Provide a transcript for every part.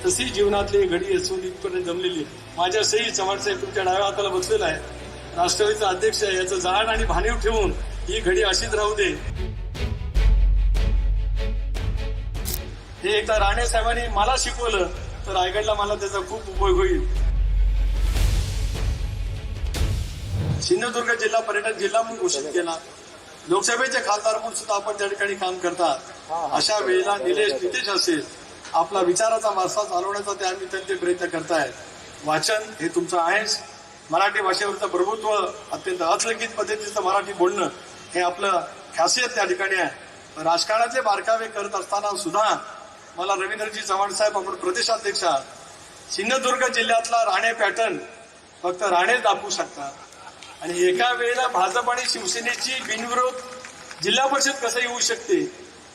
तशी जीवनातली घडी असून इथपर्यंत जमलेली. माझ्या सही चव्हाण साहेब तुमच्या डाव्या हाताला बसलेला आहे. राष्ट्रवादीचा अध्यक्ष आहे. याचं जाण आणि भानीव ठेवून ही घडी अशीच राहू दे. हे एकदा राणे साहेबांनी मला शिकवलं तर रायगडला मला त्याचा खूप उपयोग होईल. सिंधुदुर्ग जिल्हा पर्यटन जिल्हा म्हणून घोषित केला. लोकसभेचे खासदार म्हणून सुद्धा आपण त्या ठिकाणी काम करतात. अशा वेळेला नितेश असेल आपला विचाराचा वारसा चालवण्याचा त्या निमित्ताने प्रयत्न करतायत. वाचन हे तुमचं आहेच. मराठी भाषेवरचं प्रभुत्व अत्यंत अचलकित पद्धतीचं मराठी बोलणं हे आपलं खासियत त्या ठिकाणी आहे. राजकारणाचे बारकावे करत असताना सुद्धा मला रवींद्रजी चव्हाण साहेब आपण प्रदेशाध्यक्ष आहात. सिंधुदुर्ग जिल्ह्यातला राणे पॅटर्न फक्त राणेच दाखवू शकतात आणि एका वेळेला भाजप आणि शिवसेनेची बिनविरोध जिल्हा परिषद कसं येऊ शकते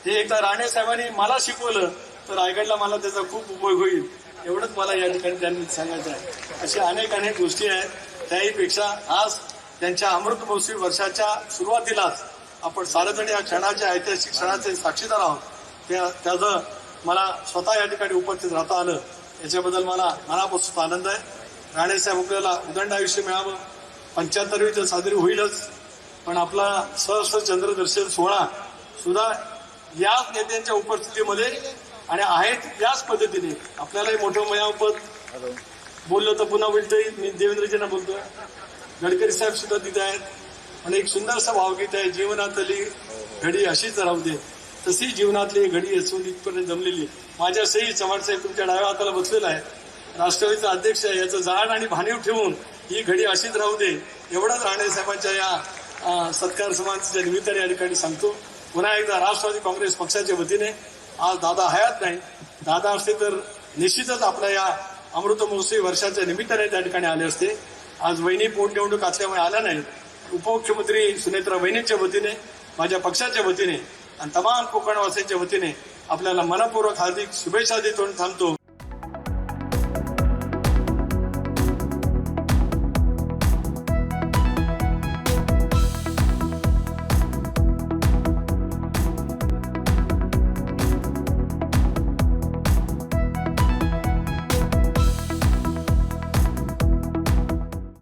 हे एकदा राणे साहेबांनी मला शिकवलं तर रायगडला मला त्याचा खूप उपयोग होईल. एवढंच मला या ठिकाणी त्यांनी सांगायचं आहे. अशा अनेक गोष्टी आहेत. त्याहीपेक्षा आज त्यांच्या अमृत महोत्सवी वर्षाच्या सुरुवातीलाच आपण सार्वजनिक या क्षणाच्या ऐतिहासिक क्षणाचे साक्षीदार आहोत. त्याचं मला स्वतः या ठिकाणी उपस्थित राहता आलं याच्याबद्दल मला मनापासून आनंद आहे. राणेसाहेब आपल्याला उदंड आयुष्य मिळावं. 75वी तर साजरी होईलच पण आपला सहस्र चंद्रदर्शन सोहळा सुद्धा याच नेत्यांच्या उपस्थितीमध्ये आणि आहेत याच पद्धतीने आपल्यालाही मोठं मिळावं. बोललं तर पुन्हा बोलतोय. मी देवेंद्रजींना बोलतोय. गडकरी साहेब सुद्धा तिथे आहेत. आणि एक सुंदरसं भावगीत आहे. जीवनातली घडी अशीच राहू दे. तशी जीवनातली घडी असून इथपर्यंत जमलेली. माझ्या सही चव्हाण साहेब तुमच्या डाव्या हाताला बसलेला आहे. राष्ट्रवादीचा अध्यक्ष आहे. याचं जाण आणि भानीव ठेवून ही घडी अशीच राहू दे. एवढंच राणे साहेबांच्या या सत्कार समारंभाच्या निमित्ताने या ठिकाणी सांगतो. पुन्हा एकदा राष्ट्रवादी काँग्रेस पक्षाच्या वतीने आज दादा हयात नाही. दादा असते तर निश्चितच आपल्या या अमृत महोत्सवी वर्षाच्या निमित्ताने त्या ठिकाणी आले असते. आज वहिनी पोटनिवडणूक असल्यामुळे आल्या नाही. उपमुख्यमंत्री सुनेत्रा वहिनीच्या वतीने माझ्या पक्षाच्या वतीने आणि तमाम कोकणवासीयांच्या वतीने आपल्याला मनपूर्वक हार्दिक शुभेच्छा देतो थांबतो.